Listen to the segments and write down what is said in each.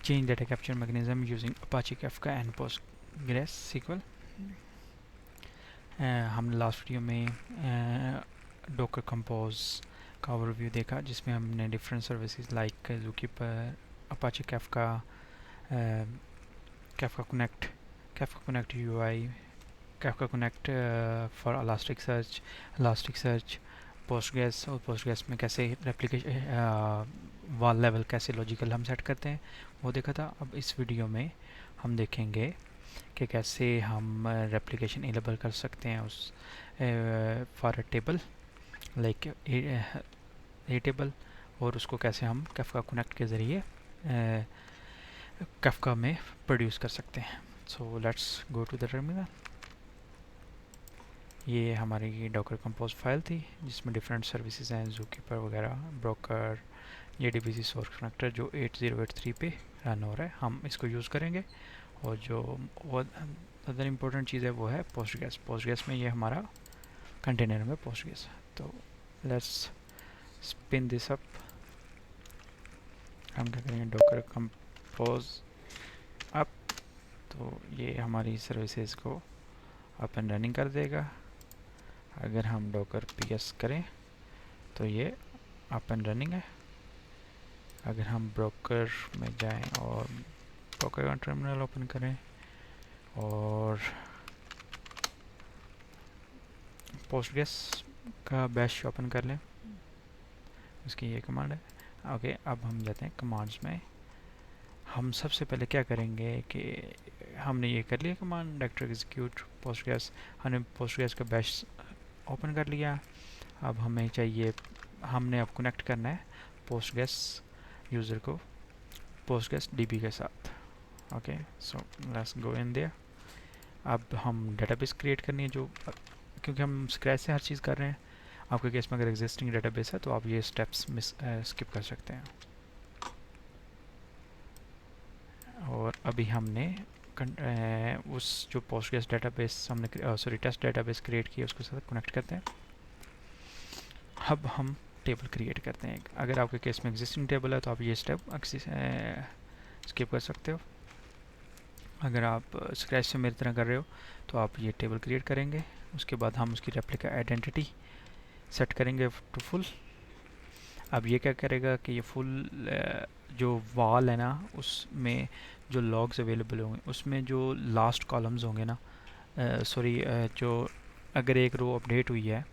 change data capture mechanism using Apache Kafka and PostgreSQL। हमने last video में Docker Compose का overview देखा, जिसमें हमने different services like ZooKeeper, Apache Kafka, Kafka Connect UI, Kafka Connect for Elasticsearch, Postgres, और Postgres में कैसे replication वाल लेवल कैसे लॉजिकल हम सेट करते हैं, वो देखा था। अब इस वीडियो में हम देखेंगे कि कैसे हम रेप्लिकेशन इनेबल कर सकते हैं उस for a table like a table, और उसको कैसे हम कैफका कनेक्ट के ज़रिए कैफका में प्रोड्यूस कर सकते हैं। So let's go to the terminal. ये हमारी डॉकर कंपोज फाइल थी जिसमें डिफरेंट सर्विसेज हैं, ज़ूकीपर वगैरह, ब्रोकर, ये डीबीसी सोर्स कनेक्टर जो 8083 पे रन हो रहा है, हम इसको यूज़ करेंगे। और जो अदर इम्पोर्टेंट चीज़ है वो है पोस्टग्रेस में ये हमारा कंटेनर में पोस्टग्रेस। तो लेट्स स्पिन दिस अप। हम क्या करेंगे, डॉकर कंपोज अप, तो ये हमारी सर्विसेज को अप एंड रनिंग कर देगा। अगर हम डॉकर पीएस करें तो ये अप एंड रनिंग है। अगर हम ब्रोकर में जाएं और ब्रोकर का टर्मिनल ओपन करें और पोस्टग्रेस का बैश ओपन कर लें, उसकी ये कमांड है। ओके, अब हम जाते हैं कमांड्स में। हम सबसे पहले क्या करेंगे कि हमने ये कर लिया कमांड डायरेक्टर एग्जीक्यूट पोस्टग्रेस, हमने पोस्टग्रेस का बैश ओपन कर लिया। अब हमें चाहिए, हमने अब कनेक्ट करना है पोस्टग्रेस यूज़र को पोस्टग्रेस डीबी के साथ। Okay, so let's go in their. अब हम डेटाबेस क्रिएट करनी है, जो क्योंकि हम स्क्रैच से हर चीज़ कर रहे हैं। आपके केस में अगर एग्जिस्टिंग डेटाबेस है तो आप ये स्टेप्स स्किप कर सकते हैं। और अभी हमने उस जो पोस्टग्रेस डेटाबेस हमने टेस्ट डेटाबेस क्रिएट किया उसके साथ कनेक्ट करते हैं। अब हम टेबल क्रिएट करते हैं। अगर आपके केस में एग्जिस्टिंग टेबल है तो आप ये स्टेप स्किप कर सकते हो। अगर आप स्क्रैच से मेरी तरह कर रहे हो तो आप ये टेबल क्रिएट करेंगे। उसके बाद हम उसकी रेप्लिका आइडेंटिटी सेट करेंगे टू फुल। अब ये क्या करेगा कि ये फुल जो वाल है ना, उसमें जो लॉग्स अवेलेबल होंगे उसमें जो लास्ट कॉलम्स होंगे ना, जो अगर एक रो अपडेट हुई है,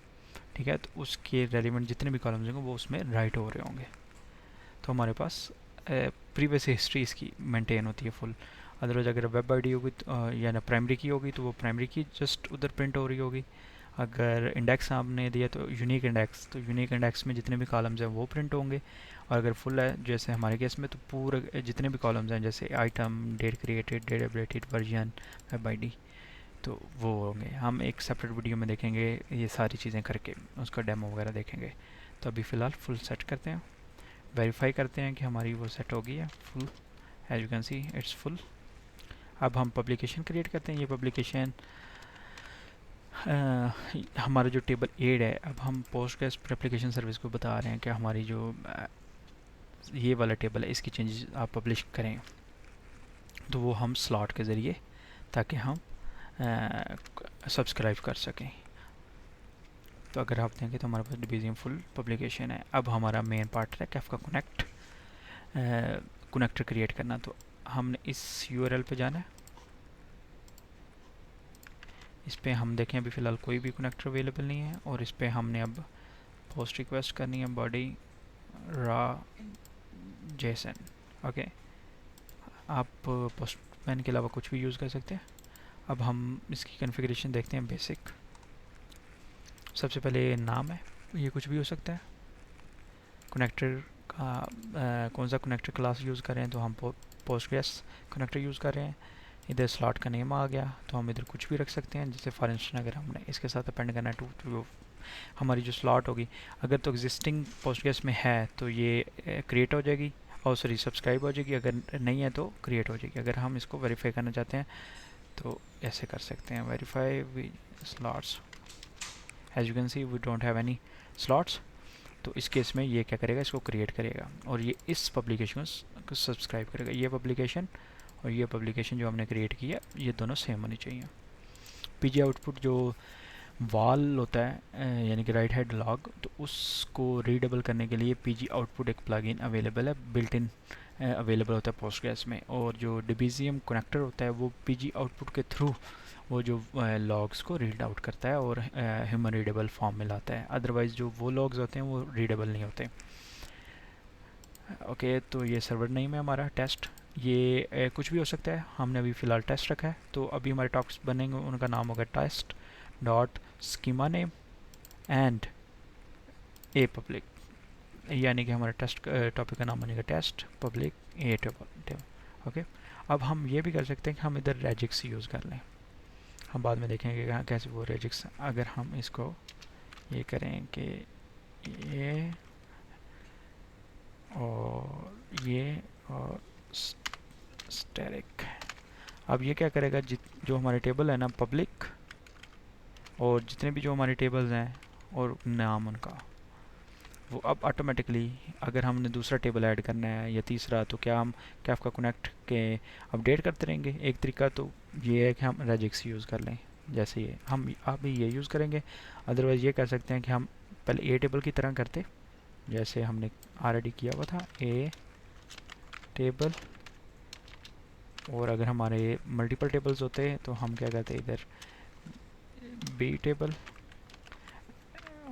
ठीक है, तो उसके रेलिवेंट जितने भी कॉलम्स होंगे वो उसमें राइट हो रहे होंगे। तो हमारे पास प्रीवियस हिस्ट्री इसकी मेंटेन होती है फुल। अदरवाइज अगर वेब आईडी होगी या ना प्राइमरी की होगी तो वो प्राइमरी की जस्ट उधर प्रिंट हो रही होगी। अगर इंडेक्स आपने दिया तो यूनिक इंडेक्स, तो यूनिक इंडेक्स में जितने भी कॉलम्स हैं वो प्रिंट होंगे। और अगर फुल है जैसे हमारे केस में, तो पूरे जितने भी कॉलम्स हैं जैसे item, date created, date updated, version, web ID, तो वो होंगे। हम एक सेपरेट वीडियो में देखेंगे ये सारी चीज़ें करके, उसका डेमो वगैरह देखेंगे। तो अभी फ़िलहाल फुल सेट करते हैं, वेरीफाई करते हैं कि हमारी वो सेट हो गई है full. As you can see it's full. अब हम पब्लिकेशन क्रिएट करते हैं। ये पब्लिकेशन हमारा जो टेबल एड है, अब हम पोस्टग्रेस एप्लीकेशन सर्विस को बता रहे हैं कि हमारी जो ये वाला टेबल है इसकी चेंजेस आप पब्लिश करें, तो वो हम स्लॉट के ज़रिए, ताकि हम सब्सक्राइब कर सकें। तो अगर आप देखें तो हमारे पास डिवीजन फुल पब्लिकेशन है। अब हमारा मेन पार्ट है कैफका कनेक्ट कनेक्टर क्रिएट करना। तो हमने इस यूआरएल पे जाना है। इस पे हम देखें अभी फ़िलहाल कोई भी कनेक्टर अवेलेबल नहीं है, और इस पे हमने अब पोस्ट रिक्वेस्ट करनी है बॉडी रा जेसन। ओके, आप पोस्टमैन के अलावा कुछ भी यूज़ कर सकते हैं। अब हम इसकी कॉन्फ़िगरेशन देखते हैं बेसिक। सबसे पहले नाम है, ये कुछ भी हो सकता है। कनेक्टर का कौन सा कनेक्टर क्लास यूज़ कर रहे हैं, तो हम पोस्टग्रेस कनेक्टर यूज़ कर रहे हैं। इधर स्लॉट का नेम आ गया, तो हम इधर कुछ भी रख सकते हैं। जैसे फॉर इंस्टेंस अगर हमने इसके साथ अपेंड करना है टू हमारी जो स्लॉट होगी, अगर तो एग्जिस्टिंग पोस्टग्रेस में है तो ये क्रिएट हो जाएगी, और सॉरी सब्सक्राइब हो जाएगी। अगर नहीं है तो क्रिएट हो जाएगी। अगर हम इसको वेरीफाई करना चाहते हैं तो ऐसे कर सकते हैं, verify with slots. As you can see we don't have any slots. तो इस केस में ये क्या करेगा, इसको क्रिएट करेगा और ये इस पब्लिकेशन को सब्सक्राइब करेगा। ये पब्लिकेशन और ये पब्लिकेशन जो हमने क्रिएट किया ये दोनों सेम होनी चाहिए। पीजी आउटपुट जो वाल होता है यानी कि राइट हेड लॉग, तो उसको रीडेबल करने के लिए पीजी आउटपुट एक प्लगइन अवेलेबल है, बिल्ट इन अवेलेबल होता है पोस्टग्रेस में। और जो डिबीजियम कनेक्टर होता है वो पीजी आउटपुट के थ्रू वो जो लॉग्स को रीड आउट करता है और ह्यूमन रीडेबल फॉर्म में लाता है। अदरवाइज़ जो वो लॉग्स होते हैं वो रीडेबल नहीं होते। ओके, तो ये सर्वर नेम है हमारा टेस्ट। ये कुछ भी हो सकता है, हमने अभी फ़िलहाल टेस्ट रखा है। तो अभी हमारे टॉपिक्स बनेंगे, उनका नाम होगा test dot schema name and a public, यानी कि हमारे टेस्ट टॉपिक का नाम बनेगा test public a table. Okay, अब हम ये भी कर सकते हैं कि हम इधर रेजिक्स यूज़ कर लें। हम बाद में देखेंगे कैसे वो रेजिक्स, अगर हम इसको ये करें कि ये और स्टैटिक, अब ये क्या करेगा, जो हमारे टेबल है ना पब्लिक, और जितने भी जो हमारे टेबल्स हैं और नाम उनका, वो अब ऑटोमेटिकली अगर हमने दूसरा टेबल ऐड करना है या तीसरा, तो क्या हम कैफका कनेक्ट के अपडेट करते रहेंगे। एक तरीका तो ये है कि हम रेजिक्स यूज़ कर लें, जैसे ये हम अभी ये यूज़ करेंगे। अदरवाइज़ ये कर सकते हैं कि हम पहले ए टेबल की तरह करते, जैसे हमने ऑलरेडी किया हुआ था ए टेबल। और अगर हमारे मल्टीपल टेबल्स होते हैं तो हम क्या करते हैं इधर बी टेबल।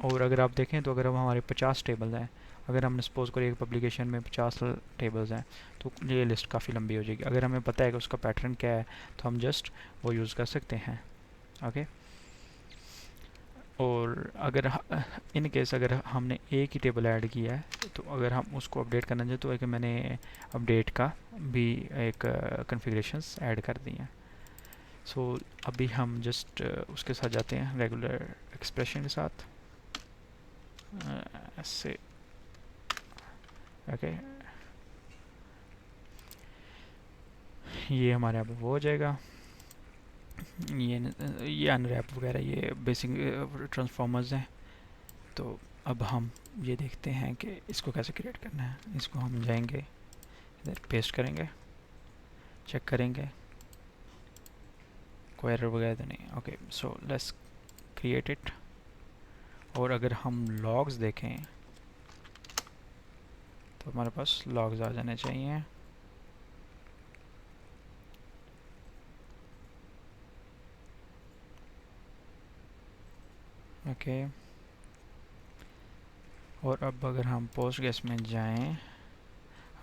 और अगर आप देखें तो अगर हम हमारे 50 टेबल्स हैं, अगर हमने सपोज करें एक पब्लिकेशन में 50 टेबल्स हैं, तो ये लिस्ट काफ़ी लंबी हो जाएगी। अगर हमें पता है कि उसका पैटर्न क्या है तो हम जस्ट वो यूज़ कर सकते हैं। ओके, और अगर इन केस अगर हमने एक ही टेबल ऐड किया है, तो अगर हम उसको अपडेट करना चाहें तो एक मैंने अपडेट का भी एक कन्फिग्रेशंस ऐड कर दी हैं। सो अभी हम जस्ट उसके साथ जाते हैं रेगुलर एक्सप्रेशन के साथ ऐसे। ओके, ये हमारे यहाँ पे वो हो जाएगा। ये अनरैप वगैरह ये बेसिक ट्रांसफॉर्मर्स हैं। तो अब हम ये देखते हैं कि इसको कैसे क्रिएट करना है। इसको हम जाएंगे इधर पेस्ट करेंगे, चेक करेंगे कोई एरर वगैरह तो नहीं। Okay, so let's create it. और अगर हम लॉग्स देखें तो हमारे पास लॉग्स आ जाने चाहिए। ओके, और अब अगर हम पोस्टग्रेस में जाएं,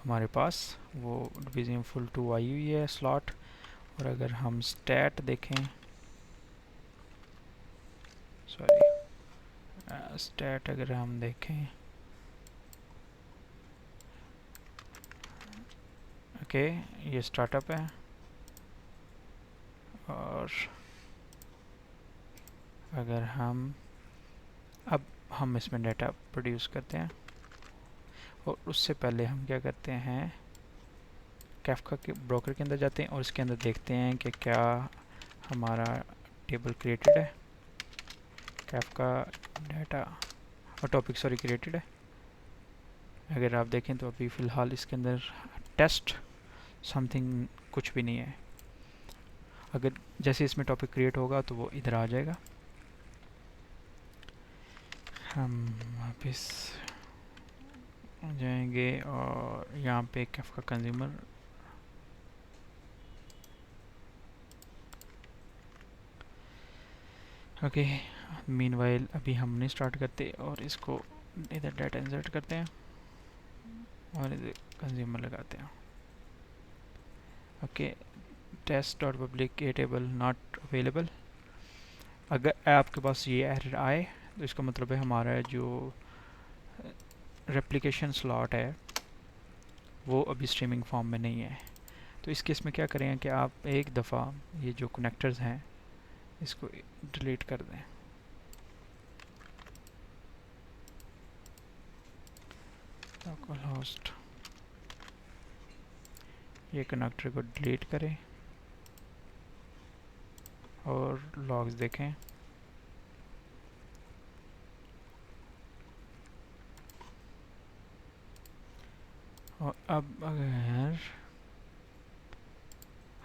हमारे पास वो डिवीजन फुल 2 आई हुई है स्लॉट। और अगर हम स्टैट देखें, सॉरी स्टैट अगर हम देखें, ओके ये स्टार्टअप है। और अगर अब हम इसमें डाटा प्रोड्यूस करते हैं, और उससे पहले हम क्या करते हैं, कैफका के ब्रोकर के अंदर जाते हैं और इसके अंदर देखते हैं कि क्या हमारा टेबल क्रिएटेड है, कैफका डाटा और टॉपिक सॉरी क्रिएटेड है। अगर आप देखें तो अभी फ़िलहाल इसके अंदर टेस्ट समथिंग कुछ भी नहीं है। अगर जैसे इसमें टॉपिक क्रिएट होगा तो वो इधर आ जाएगा। हम वापस जाएंगे और यहाँ पे कैफका कंज्यूमर, ओके मीनवाइल अभी हम नहीं स्टार्ट करते और इसको इधर डाटा इंसर्ट करते हैं और इधर कंज्यूमर लगाते हैं। Okay, test dot public a table not available. अगर आपके पास ये एरर आए तो इसका मतलब है हमारा जो रेप्लिकेशन स्लॉट है वो अभी स्ट्रीमिंग फॉर्म में नहीं है। तो इस केस में क्या करें कि आप एक दफ़ा ये जो कनेक्टर्स हैं इसको डिलीट कर दें। लोकल होस्ट, ये कनेक्टर को डिलीट करें और लॉग्स देखें। और अब अगर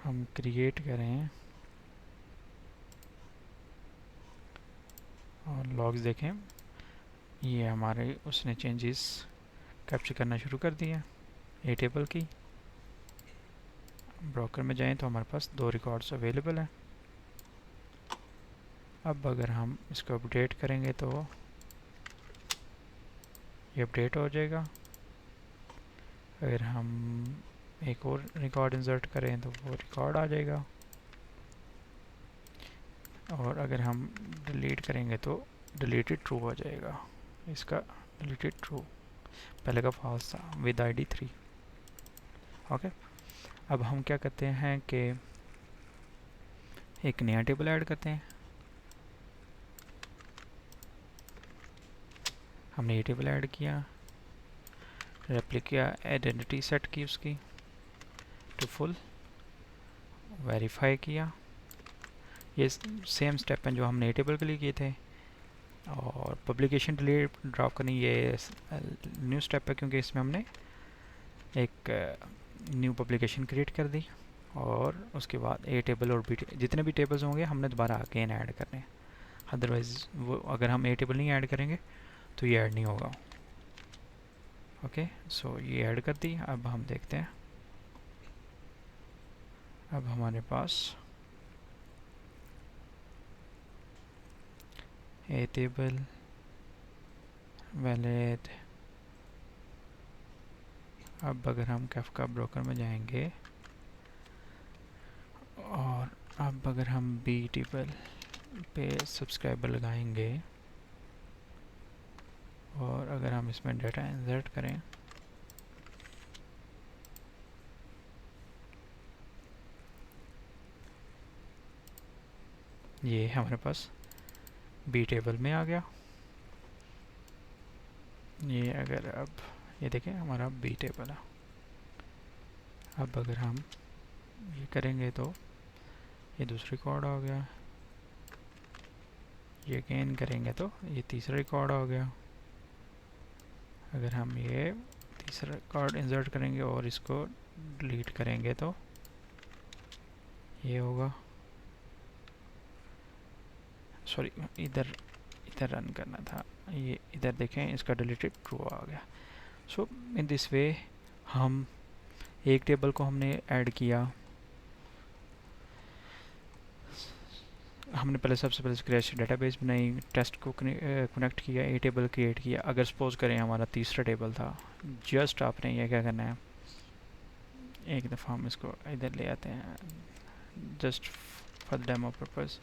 हम क्रिएट करें और लॉग्स देखें, ये हमारे उसने चेंजेस कैप्चर करना शुरू कर दिया ए टेबल की। ब्रोकर में जाएं तो हमारे पास 2 रिकॉर्ड्स अवेलेबल हैं। अब अगर हम इसको अपडेट करेंगे तो ये अपडेट हो जाएगा। अगर हम एक और रिकॉर्ड इंसर्ट करें तो वो रिकॉर्ड आ जाएगा। और अगर हम डिलीट करेंगे तो डिलीटेड ट्रू हो जाएगा। इसका डिलीटेड ट्रू, पहले का फॉल्स था विद ID 3। ओके, अब हम क्या करते हैं कि एक नया टेबल ऐड करते हैं। हमने ये टेबल ऐड किया, रेप्लिका आइडेंटिटी सेट की उसकी टू फुल, वेरीफाई किया। ये सेम स्टेप हैं जो हमने टेबल के लिए किए थे। और पब्लिकेशन डिलीट ड्रॉप करनी ये न्यू स्टेप है, क्योंकि इसमें हमने एक न्यू पब्लिकेशन क्रिएट कर दी। और उसके बाद ए टेबल और बी जितने भी टेबल्स होंगे हमने दोबारा अगेन ऐड करने हैं। अदरवाइज वो अगर हम ए टेबल नहीं ऐड करेंगे तो ये ऐड नहीं होगा। ओके, सो ये ऐड कर दी। अब हम देखते हैं, अब हमारे पास ए टेबल वैलिड। अब अगर हम कैफका ब्रोकर में जाएंगे और अब अगर हम बी टेबल पे सब्सक्राइबर लगाएंगे और अगर हम इसमें डाटा इंसर्ट करें ये हमारे पास बी टेबल में आ गया। ये अगर अब ये देखें हमारा बी टेबल है। अब अगर हम ये करेंगे तो ये दूसरा रिकॉर्ड आ गया। ये अगेन करेंगे तो ये तीसरा रिकॉर्ड आ गया। अगर हम ये तीसरा रिकॉर्ड इंसर्ट करेंगे और इसको डिलीट करेंगे तो ये होगा। सॉरी, इधर रन करना था, ये इधर देखें इसका डिलीटेड ट्रू आ गया। सो इन दिस वे हम एक टेबल को हमने ऐड किया। हमने पहले सबसे पहले स्क्रैच डेटाबेस बनाई, टेस्ट को कनेक्ट किया, ए टेबल क्रिएट किया। अगर सपोज करें हमारा तीसरा टेबल था, जस्ट आपने ये क्या करना है, एक दफ़ा हम इसको इधर ले आते हैं जस्ट फॉर डेमो पर्पस।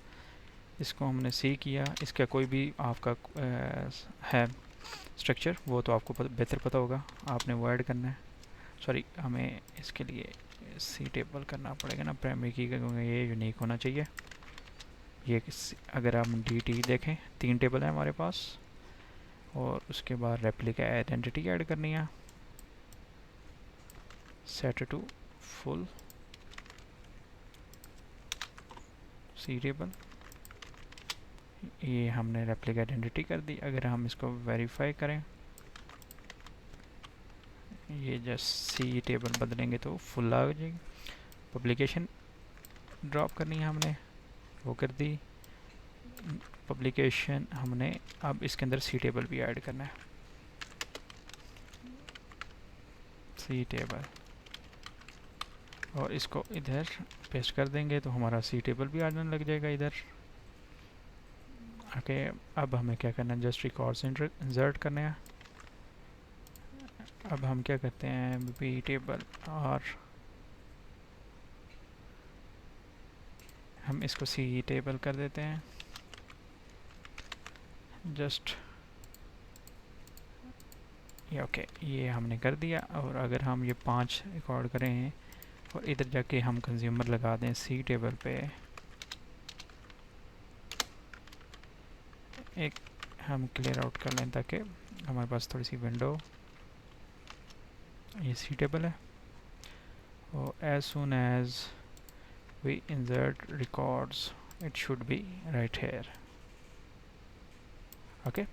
इसको हमने सी किया, इसका कोई भी आपका है स्ट्रक्चर वो तो आपको बेहतर पता होगा, आपने वो ऐड करना है। सॉरी, हमें इसके लिए सी टेबल करना पड़ेगा ना प्राइमरी की, क्योंकि ये यूनिक होना चाहिए। ये अगर हम डी देखें 3 टेबल है हमारे पास। और उसके बाद रेप्लिका आइडेंटिटी ऐड करनी है, set to full C table. ये हमने रेप्लिका आइडेंटिटी कर दी। अगर हम इसको वेरीफाई करें, ये जस्ट सी टेबल बदलेंगे तो फुल आ जाएगी। पब्लिकेशन ड्रॉप करनी है हमने, वो कर दी। पब्लिकेशन हमने अब इसके अंदर सी टेबल भी ऐड करना है, सी टेबल, और इसको इधर पेस्ट कर देंगे तो हमारा सी टेबल भी आने लग जाएगा इधर। ओके, अब हमें क्या करना है, जस्ट रिकॉर्ड्स इंसर्ट करने हैं। अब हम क्या करते हैं, बी टेबल, और हम इसको सी टेबल कर देते हैं जस्ट ये। ओके, ये हमने कर दिया। और अगर हम ये 5 रिकॉर्ड करें और इधर जाके हम कंज्यूमर लगा दें सी टेबल पे, एक हम क्लियर आउट कर लें ताकि हमारे पास थोड़ी सी विंडो। ये सी टेबल है और as soon as we insert records it should be right here. Okay,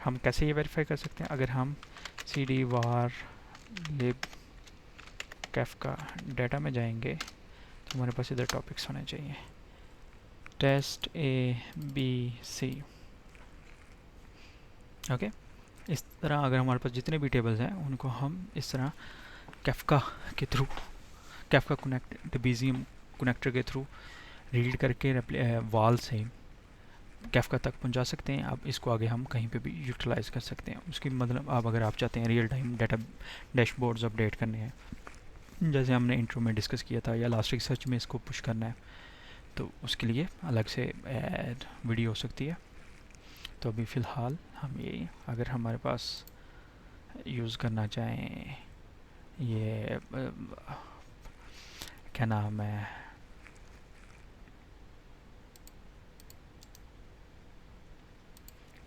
हम कैसे ये वेरीफाई कर सकते हैं, अगर हम cd var lib कैफका डाटा में जाएंगे तो हमारे पास इधर टॉपिक्स होने चाहिए, टेस्ट ABC। ओके, इस तरह अगर हमारे पास जितने भी टेबल्स हैं उनको हम इस तरह कैफका के थ्रू, कैफका कनेक्ट बीजीएम कनेक्टर के थ्रू रीड करके वाल से कैफका तक पहुंचा सकते हैं। अब इसको आगे हम कहीं पे भी यूटिलाइज कर सकते हैं। उसकी मतलब अब अगर आप चाहते हैं real time data dashboards update करने हैं, जैसे हमने इंट्रो में डिस्कस किया था, या लास्ट रिसर्च में इसको पुश करना है, तो उसके लिए अलग से वीडियो हो सकती है। तो अभी फ़िलहाल हम ये, अगर हमारे पास यूज़ करना चाहें ये क्या नाम है,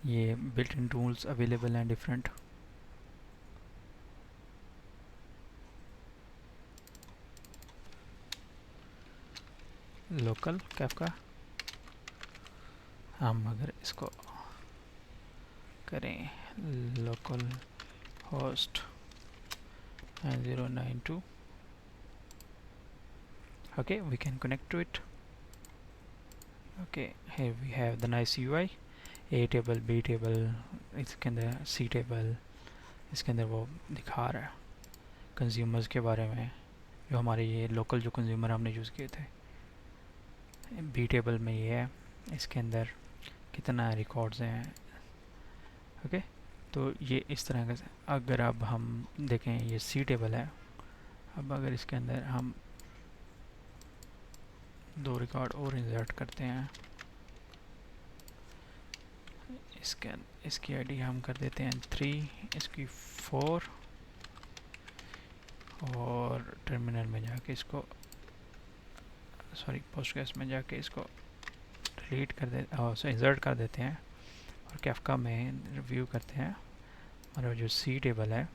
ये बिल्ट इन टूल्स अवेलेबल हैं डिफरेंट। लोकल कैफका, हम अगर इसको करें local host 092, okay, we can connect to it. Okay, here we have the nice UI, A table, B table, इसके अंदर C table, इसके अंदर वो दिखा रहा है कंज्यूमर्स के बारे में, जो हमारे ये लोकल जो कंज्यूमर हमने यूज़ किए थे। B टेबल में ये है, इसके अंदर कितना रिकॉर्ड्स हैं। ओके, तो ये इस तरह का। अगर अब हम देखें ये C टेबल है, अब अगर इसके अंदर हम 2 रिकॉर्ड और इंसर्ट करते हैं, इसकी आईडी हम कर देते हैं 3, इसकी 4, और टर्मिनल में जाके इसको, सॉरी पोस्टग्रेस में जाके इसको डिलीट कर दे, इंसर्ट कर देते हैं, और कैफका में रिव्यू करते हैं, और जो C टेबल है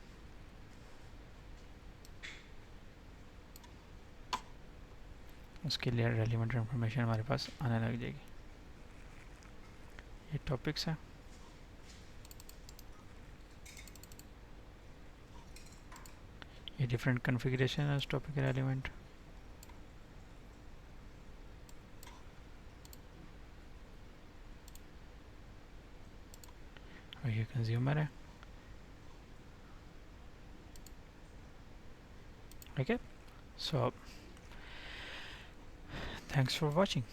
उसके लिए रेलिवेंट इंफॉर्मेशन हमारे पास आने लग जाएगी। ये टॉपिक्स है, ये डिफरेंट कॉन्फ़िगरेशन है उस टॉपिक के रेलिवेंट। और ये कंज्यूमर है। Okay, so thanks for watching.